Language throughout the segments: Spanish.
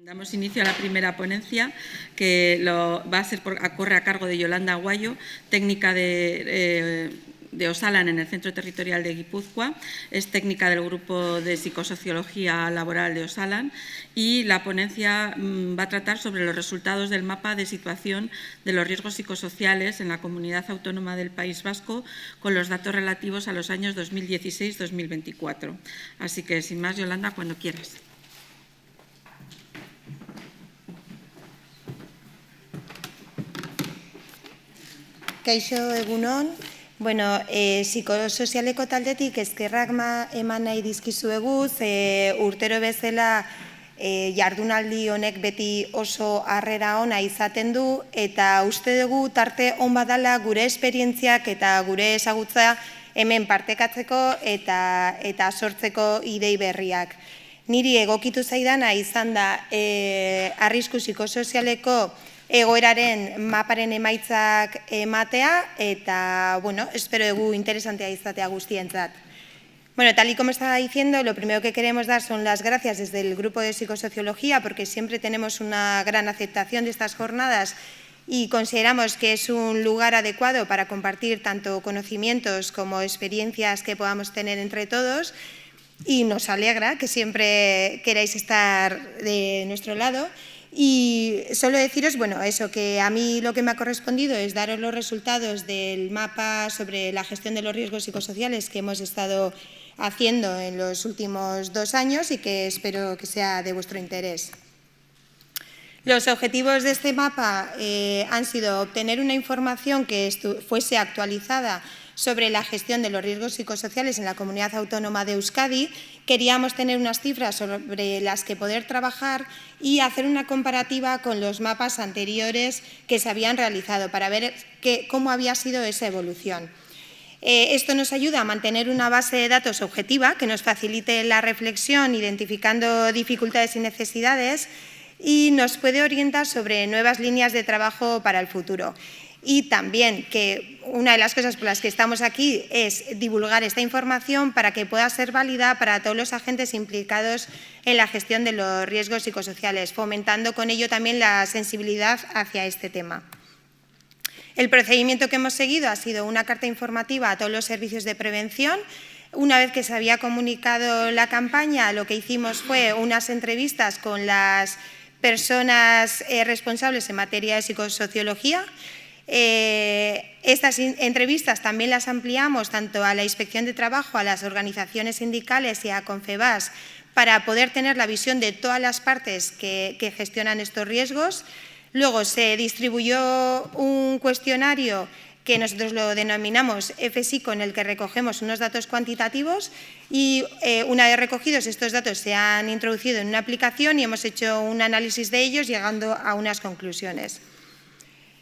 Damos inicio a la primera ponencia, que corre a cargo de Yolanda Aguayo, técnica de Osalan en el Centro Territorial de Guipúzcoa. Es técnica del Grupo de Psicosociología Laboral de Osalan y la ponencia va a tratar sobre los resultados del mapa de situación de los riesgos psicosociales en la Comunidad Autónoma del País Vasco con los datos relativos a los años 2016-2024. Así que, sin más, Yolanda, cuando quieras. Kaixo egunon, psikosozialeko taldetik eskerrak eman nahi dizkizuegu, urtero bezala jardunaldi honek beti oso harrera ona izaten du, eta uste dugu tarte on badala gure esperientziak eta gure ezagutza hemen partekatzeko eta sortzeko idei berriak. Niri egokitu zaidana izan da arrisku psikosozialeko egoeraren maparen emaitzak ematea eta, espero dugu interesantea izatea guztientzat. Tal y como estaba diciendo, lo primero que queremos dar son las gracias desde el Grupo de Psicosociología porque siempre tenemos una gran aceptación de estas jornadas y consideramos que es un lugar adecuado para compartir tanto conocimientos como experiencias que podamos tener entre todos y nos alegra que siempre queráis estar de nuestro lado. Y solo deciros, eso, que a mí lo que me ha correspondido es daros los resultados del mapa sobre la gestión de los riesgos psicosociales que hemos estado haciendo en los últimos 2 años y que espero que sea de vuestro interés. Los objetivos de este mapa han sido obtener una información que fuese actualizada sobre la gestión de los riesgos psicosociales en la Comunidad Autónoma de Euskadi. Queríamos tener unas cifras sobre las que poder trabajar y hacer una comparativa con los mapas anteriores que se habían realizado para ver cómo había sido esa evolución. Esto nos ayuda a mantener una base de datos objetiva que nos facilite la reflexión identificando dificultades y necesidades y nos puede orientar sobre nuevas líneas de trabajo para el futuro. Y también que una de las cosas por las que estamos aquí es divulgar esta información para que pueda ser válida para todos los agentes implicados en la gestión de los riesgos psicosociales, fomentando con ello también la sensibilidad hacia este tema. El procedimiento que hemos seguido ha sido una carta informativa a todos los servicios de prevención. Una vez que se había comunicado la campaña, lo que hicimos fue unas entrevistas con las personas responsables en materia de psicosociología. Estas entrevistas también las ampliamos tanto a la Inspección de Trabajo, a las organizaciones sindicales y a Confebask para poder tener la visión de todas las partes que gestionan estos riesgos. Luego se distribuyó un cuestionario que nosotros lo denominamos FSI, en el que recogemos unos datos cuantitativos y una vez recogidos estos datos se han introducido en una aplicación y hemos hecho un análisis de ellos llegando a unas conclusiones.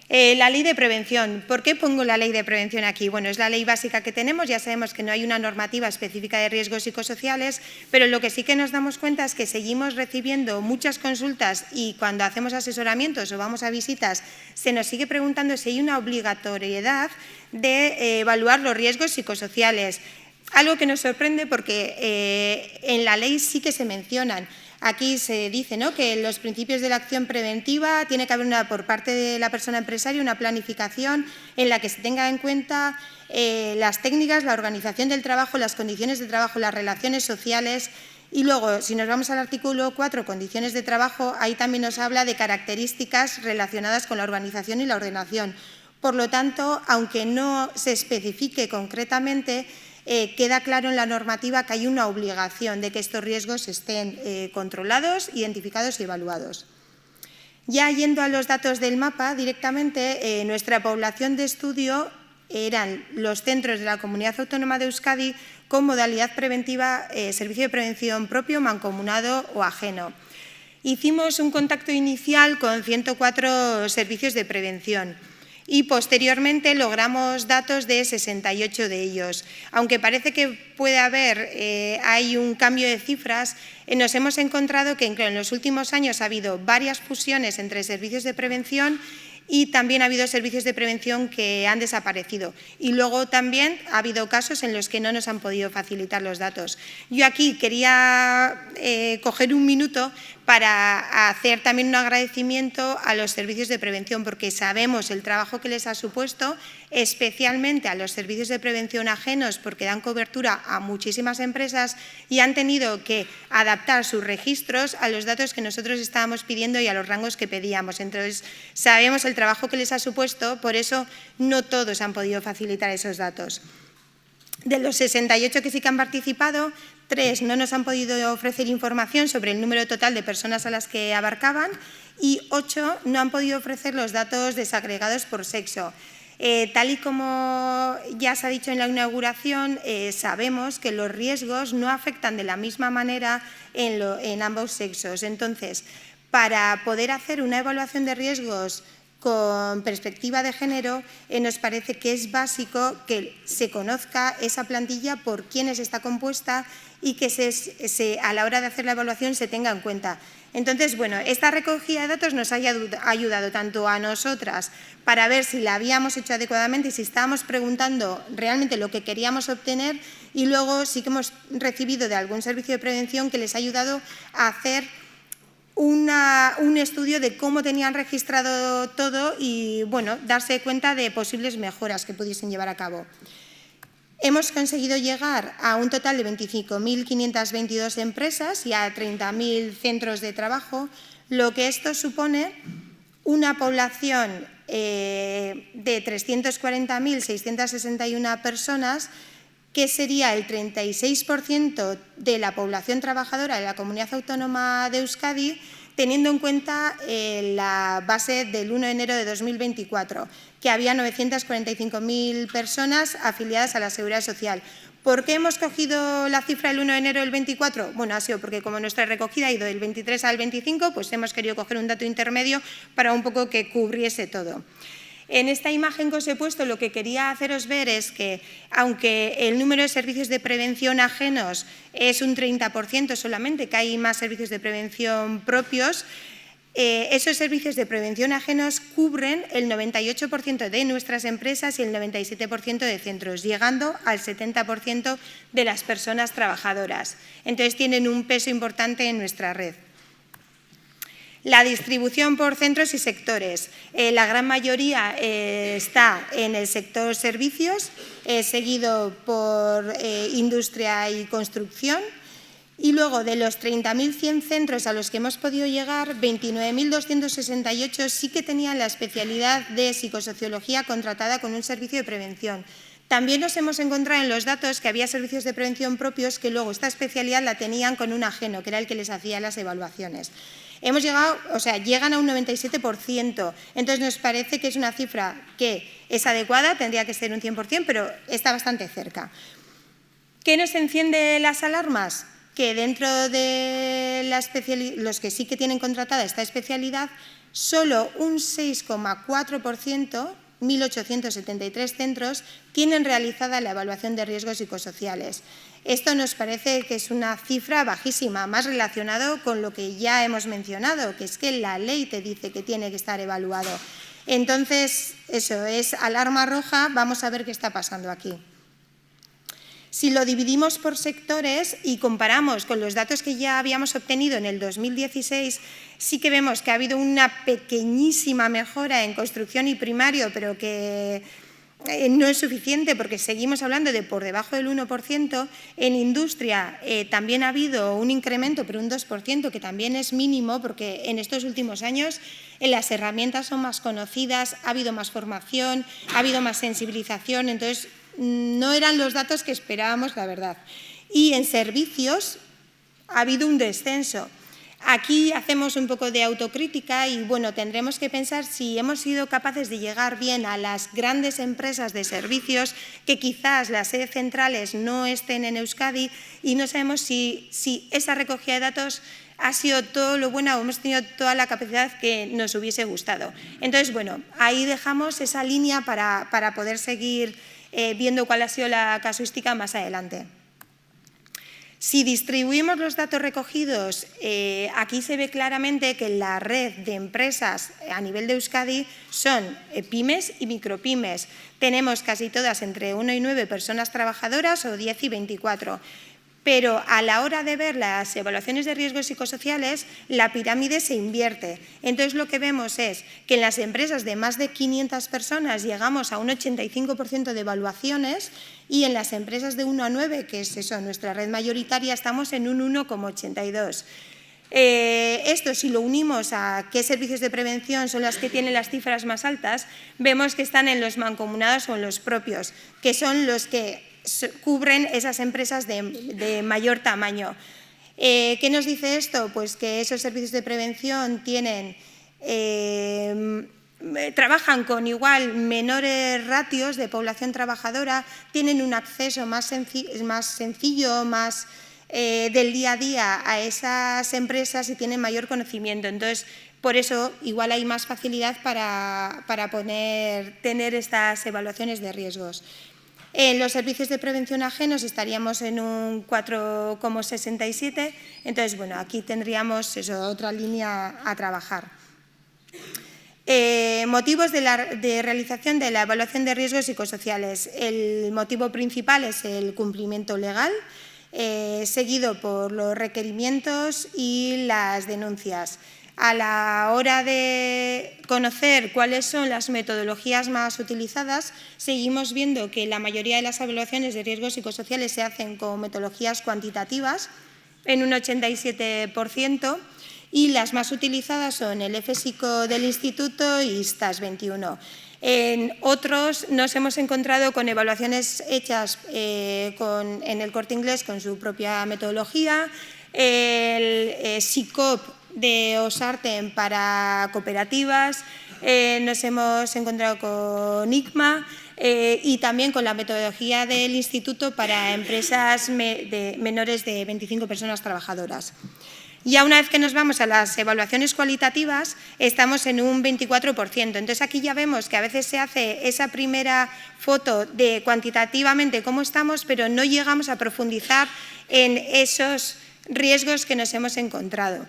La ley de prevención. ¿Por qué pongo la ley de prevención aquí? Es la ley básica que tenemos, ya sabemos que no hay una normativa específica de riesgos psicosociales, pero lo que sí que nos damos cuenta es que seguimos recibiendo muchas consultas y cuando hacemos asesoramientos o vamos a visitas se nos sigue preguntando si hay una obligatoriedad de evaluar los riesgos psicosociales. Algo que nos sorprende porque en la ley sí que se mencionan. Aquí se dice que los principios de la acción preventiva tiene que haber por parte de la persona empresaria una planificación en la que se tenga en cuenta las técnicas, la organización del trabajo, las condiciones de trabajo, las relaciones sociales. Y luego, si nos vamos al artículo 4, condiciones de trabajo, ahí también nos habla de características relacionadas con la organización y la ordenación. Por lo tanto, aunque no se especifique concretamente, queda claro en la normativa que hay una obligación de que estos riesgos estén controlados, identificados y evaluados. Ya yendo a los datos del mapa directamente, nuestra población de estudio eran los centros de la Comunidad Autónoma de Euskadi con modalidad preventiva, servicio de prevención propio, mancomunado o ajeno. Hicimos un contacto inicial con 104 servicios de prevención. Y posteriormente logramos datos de 68 de ellos. Aunque parece que puede haber, hay un cambio de cifras, nos hemos encontrado que en los últimos años ha habido varias fusiones entre servicios de prevención y también ha habido servicios de prevención que han desaparecido. Y luego también ha habido casos en los que no nos han podido facilitar los datos. Yo aquí quería coger un minuto para hacer también un agradecimiento a los servicios de prevención, porque sabemos el trabajo que les ha supuesto, especialmente a los servicios de prevención ajenos, porque dan cobertura a muchísimas empresas y han tenido que adaptar sus registros a los datos que nosotros estábamos pidiendo y a los rangos que pedíamos. Entonces, sabemos el trabajo que les ha supuesto, por eso no todos han podido facilitar esos datos. De los 68 que sí que han participado, 3 no nos han podido ofrecer información sobre el número total de personas a las que abarcaban y 8 no han podido ofrecer los datos desagregados por sexo. Tal y como ya se ha dicho en la inauguración, sabemos que los riesgos no afectan de la misma manera en ambos sexos. Entonces, para poder hacer una evaluación de riesgos con perspectiva de género, nos parece que es básico que se conozca esa plantilla por quiénes está compuesta y que a la hora de hacer la evaluación se tenga en cuenta. Entonces, bueno, esta recogida de datos nos ha ayudado tanto a nosotras para ver si la habíamos hecho adecuadamente y si estábamos preguntando realmente lo que queríamos obtener, y luego sí que hemos recibido de algún servicio de prevención que les ha ayudado a hacer un estudio de cómo tenían registrado todo y, bueno, darse cuenta de posibles mejoras que pudiesen llevar a cabo. Hemos conseguido llegar a un total de 25.522 empresas y a 30.000 centros de trabajo, lo que esto supone una población de 340.661 personas, que sería el 36% de la población trabajadora de la Comunidad Autónoma de Euskadi, teniendo en cuenta la base del 1 de enero de 2024, que había 945.000 personas afiliadas a la Seguridad Social. ¿Por qué hemos cogido la cifra del 1 de enero del 24? Bueno, ha sido porque como nuestra recogida ha ido del 23 al 25, pues hemos querido coger un dato intermedio para un poco que cubriese todo. En esta imagen que os he puesto, lo que quería haceros ver es que, aunque el número de servicios de prevención ajenos es un 30% solamente, que hay más servicios de prevención propios, esos servicios de prevención ajenos cubren el 98% de nuestras empresas y el 97% de centros, llegando al 70% de las personas trabajadoras. Entonces, tienen un peso importante en nuestra red. La distribución por centros y sectores. La gran mayoría está en el sector servicios, seguido por industria y construcción. Y luego, de los 30.100 centros a los que hemos podido llegar, 29.268 sí que tenían la especialidad de psicosociología contratada con un servicio de prevención. También nos hemos encontrado en los datos que había servicios de prevención propios que luego esta especialidad la tenían con un ajeno, que era el que les hacía las evaluaciones. Hemos llegado, llegan a un 97%, entonces nos parece que es una cifra que es adecuada, tendría que ser un 100%, pero está bastante cerca. ¿Qué nos enciende las alarmas? Que dentro de los que sí que tienen contratada esta especialidad, solo un 6,4%, 1.873 centros, tienen realizada la evaluación de riesgos psicosociales. Esto nos parece que es una cifra bajísima, más relacionado con lo que ya hemos mencionado, que es que la ley te dice que tiene que estar evaluado. Entonces, eso es alarma roja, vamos a ver qué está pasando aquí. Si lo dividimos por sectores y comparamos con los datos que ya habíamos obtenido en el 2016, sí que vemos que ha habido una pequeñísima mejora en construcción y primario, pero que no es suficiente porque seguimos hablando de por debajo del 1%. En industria también ha habido un incremento, pero un 2%, que también es mínimo porque en estos últimos años las herramientas son más conocidas, ha habido más formación, ha habido más sensibilización, entonces no eran los datos que esperábamos, la verdad. Y en servicios ha habido un descenso. Aquí hacemos un poco de autocrítica y, bueno, tendremos que pensar si hemos sido capaces de llegar bien a las grandes empresas de servicios, que quizás las sedes centrales no estén en Euskadi, y no sabemos si esa recogida de datos ha sido todo lo buena o hemos tenido toda la capacidad que nos hubiese gustado. Entonces, bueno, ahí dejamos esa línea para poder seguir viendo cuál ha sido la casuística más adelante. Si distribuimos los datos recogidos, aquí se ve claramente que la red de empresas a nivel de Euskadi son pymes y micropymes. Tenemos casi todas entre 1 y 9 personas trabajadoras o 10 y 24. Pero a la hora de ver las evaluaciones de riesgos psicosociales, la pirámide se invierte. Entonces, lo que vemos es que en las empresas de más de 500 personas llegamos a un 85% de evaluaciones y en las empresas de 1 a 9, que es eso, nuestra red mayoritaria, estamos en un 1,82. Esto, si lo unimos a qué servicios de prevención son las que tienen las cifras más altas, vemos que están en los mancomunados o en los propios, que son los que cubren esas empresas de mayor tamaño. ¿Qué nos dice esto? Pues que esos servicios de prevención trabajan con igual menores ratios de población trabajadora, tienen un acceso más sencillo, más del día a día a esas empresas y tienen mayor conocimiento. Entonces, por eso igual hay más facilidad para tener estas evaluaciones de riesgos. En los servicios de prevención ajenos estaríamos en un 4,67, entonces, bueno, aquí tendríamos otra línea a trabajar. Motivos de realización de la evaluación de riesgos psicosociales. El motivo principal es el cumplimiento legal, seguido por los requerimientos y las denuncias. A la hora de conocer cuáles son las metodologías más utilizadas, seguimos viendo que la mayoría de las evaluaciones de riesgos psicosociales se hacen con metodologías cuantitativas, en un 87%, y las más utilizadas son el F-Psico del Instituto y STAS 21. En otros nos hemos encontrado con evaluaciones hechas en el Corte Inglés con su propia metodología, el SICOP de Osarten para cooperativas, nos hemos encontrado con ICMA y también con la metodología del Instituto para empresas menores de 25 personas trabajadoras. Ya una vez que nos vamos a las evaluaciones cualitativas, estamos en un 24%. Entonces, aquí ya vemos que a veces se hace esa primera foto de cuantitativamente cómo estamos, pero no llegamos a profundizar en esos riesgos que nos hemos encontrado.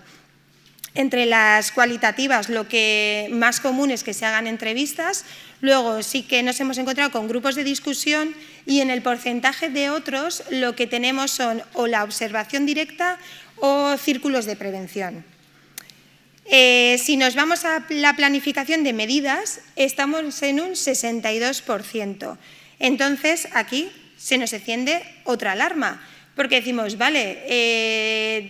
Entre las cualitativas, lo que más común es que se hagan entrevistas. Luego sí que nos hemos encontrado con grupos de discusión y en el porcentaje de otros lo que tenemos son o la observación directa o círculos de prevención. Si nos vamos a la planificación de medidas, estamos en un 62%. Entonces, aquí se nos enciende otra alarma. Porque decimos, vale,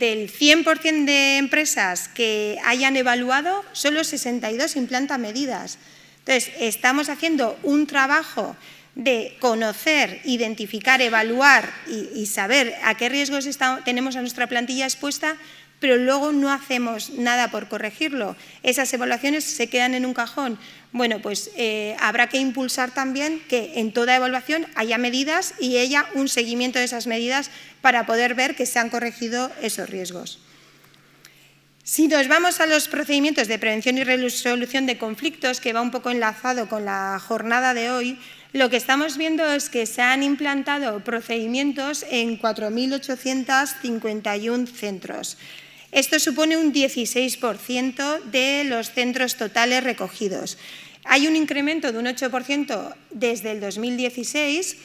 del 100% de empresas que hayan evaluado, solo 62 implantan medidas. Entonces, estamos haciendo un trabajo de conocer, identificar, evaluar y saber a qué riesgos tenemos a nuestra plantilla expuesta, pero luego no hacemos nada por corregirlo. Esas evaluaciones se quedan en un cajón. Bueno, pues habrá que impulsar también que en toda evaluación haya medidas y haya un seguimiento de esas medidas para poder ver que se han corregido esos riesgos. Si nos vamos a los procedimientos de prevención y resolución de conflictos, que va un poco enlazado con la jornada de hoy, lo que estamos viendo es que se han implantado procedimientos en 4.851 centros. Esto supone un 16% de los centros totales recogidos. Hay un incremento de un 8% desde el 2016.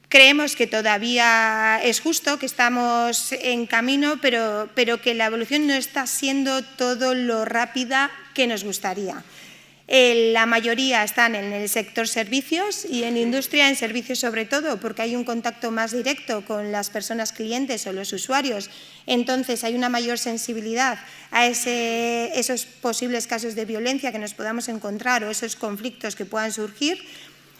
Creemos que todavía es justo, que estamos en camino, pero que la evolución no está siendo todo lo rápida que nos gustaría. La mayoría están en el sector servicios y en industria, en servicios sobre todo, porque hay un contacto más directo con las personas clientes o los usuarios. Entonces, hay una mayor sensibilidad a esos posibles casos de violencia que nos podamos encontrar o esos conflictos que puedan surgir.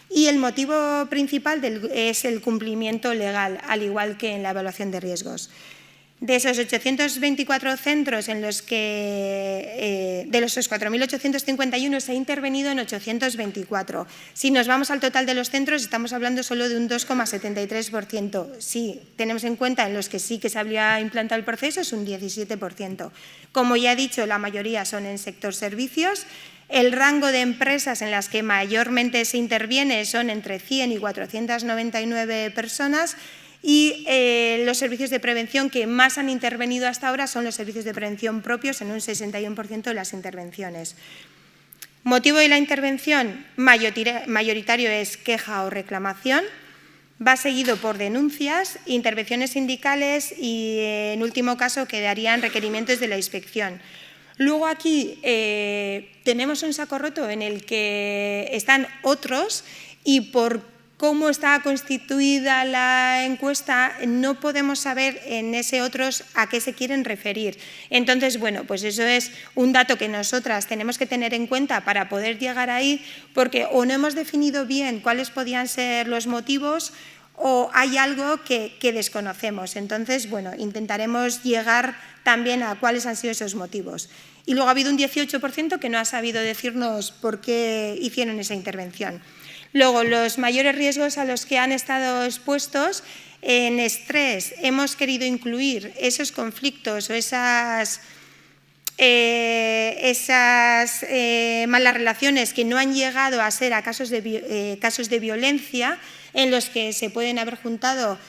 Y el motivo principal es el cumplimiento legal, al igual que en la evaluación de riesgos. De esos 824 centros en los que, de los 4.851 se ha intervenido en 824. Si nos vamos al total de los centros, estamos hablando solo de un 2,73%. Si tenemos en cuenta en los que sí que se habría implantado el proceso, es un 17%. Como ya he dicho, la mayoría son en sector servicios. El rango de empresas en las que mayormente se interviene son entre 100 y 499 personas. y los servicios de prevención que más han intervenido hasta ahora son los servicios de prevención propios en un 61% de las intervenciones. Motivo de la intervención mayoritario es queja o reclamación, va seguido por denuncias, intervenciones sindicales y, en último caso, quedarían requerimientos de la inspección. Luego aquí tenemos un saco roto en el que están otros y por cómo está constituida la encuesta no podemos saber en ese otros a qué se quieren referir. Entonces, bueno, pues eso es un dato que nosotras tenemos que tener en cuenta para poder llegar ahí, porque o no hemos definido bien cuáles podían ser los motivos o hay algo que desconocemos. Entonces, bueno, intentaremos llegar también a cuáles han sido esos motivos. Y luego ha habido un 18% que no ha sabido decirnos por qué hicieron esa intervención. Luego, los mayores riesgos a los que han estado expuestos en estrés. Hemos querido incluir esos conflictos o esas malas relaciones que no han llegado a ser a casos de violencia, en los que se pueden haber juntado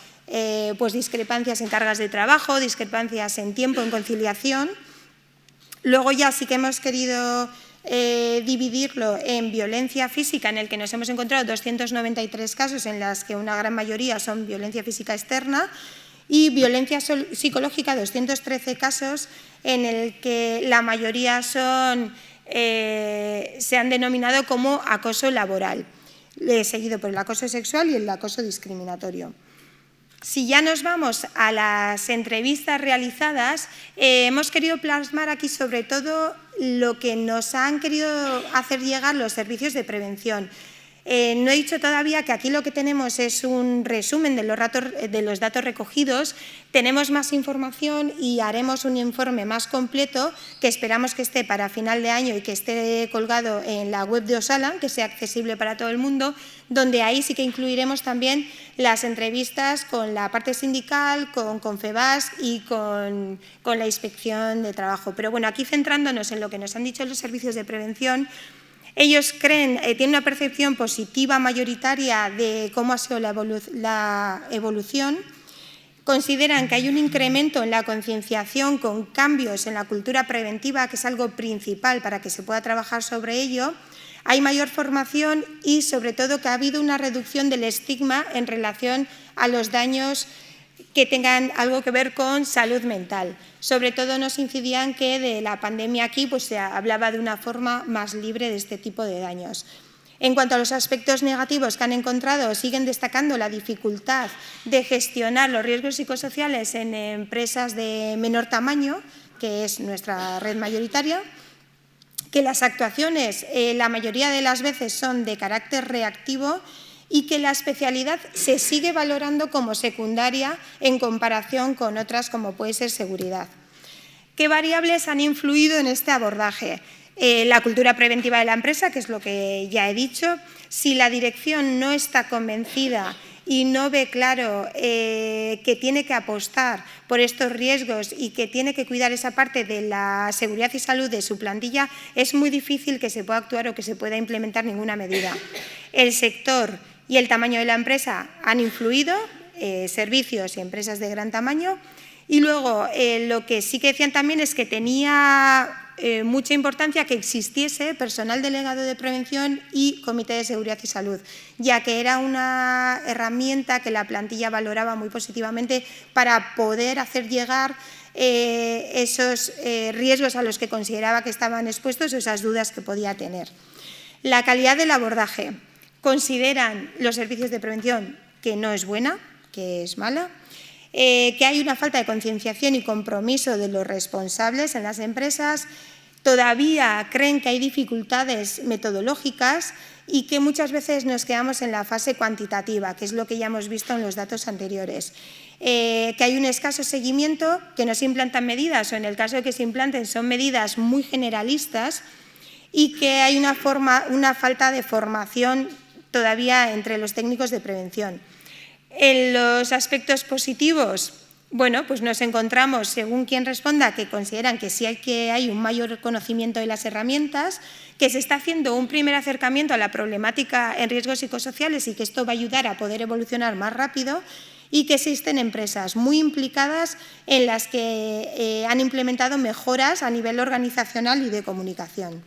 pues discrepancias en cargas de trabajo, discrepancias en tiempo, en conciliación. Luego ya sí que hemos querido dividirlo en violencia física, en el que nos hemos encontrado 293 casos, en las que una gran mayoría son violencia física externa, y violencia psicológica, 213 casos, en el que la mayoría se han denominado como acoso laboral, seguido por el acoso sexual y el acoso discriminatorio. Si ya nos vamos a las entrevistas realizadas, hemos querido plasmar aquí sobre todo lo que nos han querido hacer llegar los servicios de prevención. No he dicho todavía que aquí lo que tenemos es un resumen de los datos recogidos. Tenemos más información y haremos un informe más completo que esperamos que esté para final de año y que esté colgado en la web de Osalan, que sea accesible para todo el mundo, donde ahí sí que incluiremos también las entrevistas con la parte sindical, con Confebask y con la Inspección de Trabajo. Pero bueno, aquí centrándonos en lo que nos han dicho los servicios de prevención, ellos creen, tienen una percepción positiva mayoritaria de cómo ha sido la evolución. Consideran que hay un incremento en la concienciación con cambios en la cultura preventiva, que es algo principal para que se pueda trabajar sobre ello. Hay mayor formación y, sobre todo, que ha habido una reducción del estigma en relación a los daños que tengan algo que ver con salud mental. Sobre todo nos incidían que de la pandemia aquí pues se hablaba de una forma más libre de este tipo de daños. En cuanto a los aspectos negativos que han encontrado, siguen destacando la dificultad de gestionar los riesgos psicosociales en empresas de menor tamaño, que es nuestra red mayoritaria, que las actuaciones la mayoría de las veces son de carácter reactivo y que la especialidad se sigue valorando como secundaria en comparación con otras como puede ser seguridad. ¿Qué variables han influido en este abordaje? La cultura preventiva de la empresa, que es lo que ya he dicho. Si la dirección no está convencida y no ve claro que tiene que apostar por estos riesgos y que tiene que cuidar esa parte de la seguridad y salud de su plantilla, es muy difícil que se pueda actuar o que se pueda implementar ninguna medida. El sector y el tamaño de la empresa han influido, servicios y empresas de gran tamaño. Y luego, lo que sí que decían también es que tenía mucha importancia que existiese personal delegado de prevención y comité de seguridad y salud, ya que era una herramienta que la plantilla valoraba muy positivamente para poder hacer llegar esos riesgos a los que consideraba que estaban expuestos o esas dudas que podía tener. La calidad del abordaje. Consideran los servicios de prevención que no es buena, que es mala, que hay una falta de concienciación y compromiso de los responsables en las empresas, todavía creen que hay dificultades metodológicas y que muchas veces nos quedamos en la fase cuantitativa, que es lo que ya hemos visto en los datos anteriores. Que hay un escaso seguimiento, que no se implantan medidas o en el caso de que se implanten son medidas muy generalistas y que hay una falta de formación todavía entre los técnicos de prevención. En los aspectos positivos, bueno, pues nos encontramos, según quien responda, que consideran que sí hay un mayor conocimiento de las herramientas, que se está haciendo un primer acercamiento a la problemática en riesgos psicosociales y que esto va a ayudar a poder evolucionar más rápido y que existen empresas muy implicadas en las que han implementado mejoras a nivel organizacional y de comunicación.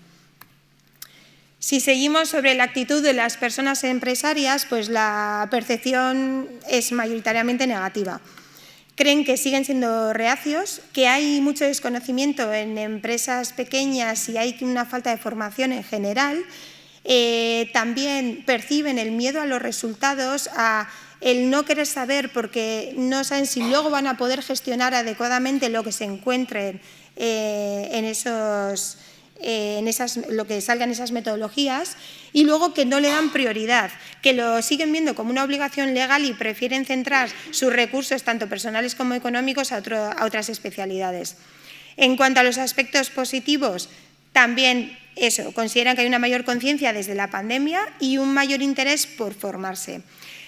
Si seguimos sobre la actitud de las personas empresarias, pues la percepción es mayoritariamente negativa. Creen que siguen siendo reacios, que hay mucho desconocimiento en empresas pequeñas y hay una falta de formación en general. También perciben el miedo a los resultados, a el no querer saber porque no saben si luego van a poder gestionar adecuadamente lo que se encuentren lo que salga en esas metodologías, y luego que no le dan prioridad, que lo siguen viendo como una obligación legal y prefieren centrar sus recursos, tanto personales como económicos, a otras especialidades. En cuanto a los aspectos positivos, también consideran que hay una mayor conciencia desde la pandemia y un mayor interés por formarse.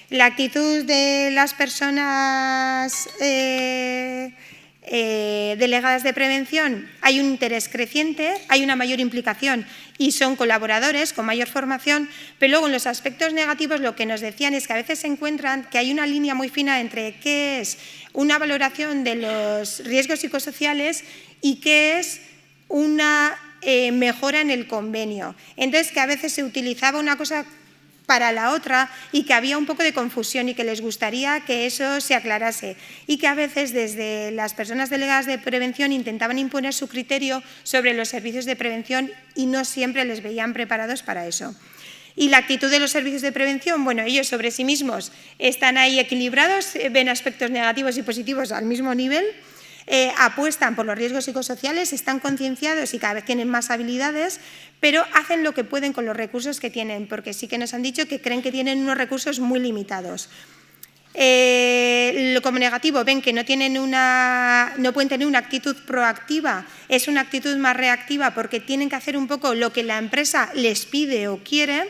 La actitud de las personas delegadas de prevención, hay un interés creciente, hay una mayor implicación y son colaboradores con mayor formación, pero luego en los aspectos negativos lo que nos decían es que a veces se encuentran que hay una línea muy fina entre qué es una valoración de los riesgos psicosociales y qué es una mejora en el convenio. Entonces, que a veces se utilizaba una cosa para la otra y que había un poco de confusión y que les gustaría que eso se aclarase y que a veces desde las personas delegadas de prevención intentaban imponer su criterio sobre los servicios de prevención y no siempre les veían preparados para eso. Y la actitud de los servicios de prevención, bueno, ellos sobre sí mismos están ahí equilibrados, ven aspectos negativos y positivos al mismo nivel, apuestan por los riesgos psicosociales, están concienciados y cada vez tienen más habilidades, pero hacen lo que pueden con los recursos que tienen, porque sí que nos han dicho que creen que tienen unos recursos muy limitados. Como negativo, ven que no pueden tener una actitud proactiva, es una actitud más reactiva porque tienen que hacer un poco lo que la empresa les pide o quiere.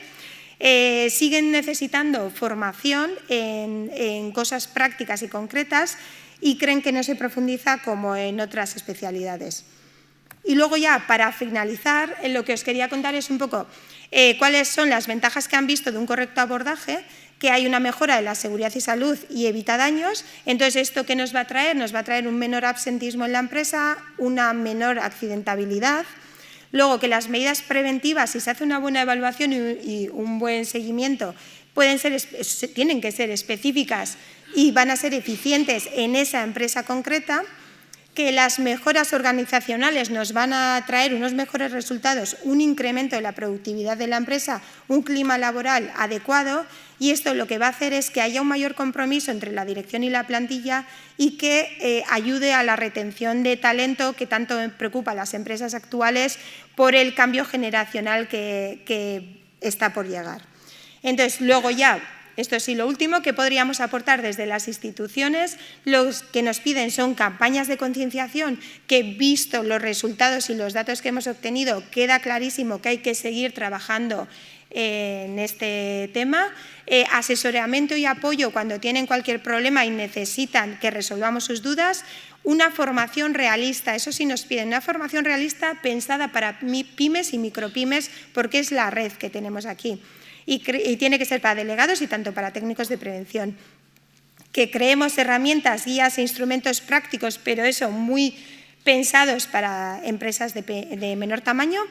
Siguen necesitando formación en cosas prácticas y concretas y creen que no se profundiza como en otras especialidades. Y luego ya, para finalizar, lo que os quería contar es un poco cuáles son las ventajas que han visto de un correcto abordaje, que hay una mejora de la seguridad y salud y evita daños. Entonces, ¿esto qué nos va a traer? Nos va a traer un menor absentismo en la empresa, una menor accidentabilidad. Luego, que las medidas preventivas, si se hace una buena evaluación y un buen seguimiento, tienen que ser específicas y van a ser eficientes en esa empresa concreta, que las mejoras organizacionales nos van a traer unos mejores resultados, un incremento de la productividad de la empresa, un clima laboral adecuado, y esto lo que va a hacer es que haya un mayor compromiso entre la dirección y la plantilla y que ayude a la retención de talento que tanto preocupa a las empresas actuales por el cambio generacional que está por llegar. Entonces, luego ya, esto sí, lo último que podríamos aportar desde las instituciones, los que nos piden son campañas de concienciación que, visto los resultados y los datos que hemos obtenido, queda clarísimo que hay que seguir trabajando en este tema, asesoramiento y apoyo cuando tienen cualquier problema y necesitan que resolvamos sus dudas, una formación realista, eso sí nos piden, una formación realista pensada para pymes y micropymes porque es la red que tenemos aquí. Y tiene que ser para delegados y tanto para técnicos de prevención. Que creemos herramientas, guías e instrumentos prácticos, pero eso muy pensados para empresas de menor tamaño,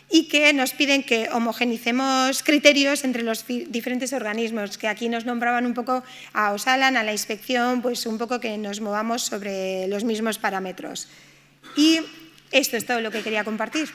y que nos piden que homogenicemos criterios entre los diferentes organismos, que aquí nos nombraban un poco a Osalan, a la inspección, pues un poco que nos movamos sobre los mismos parámetros. Y esto es todo lo que quería compartir.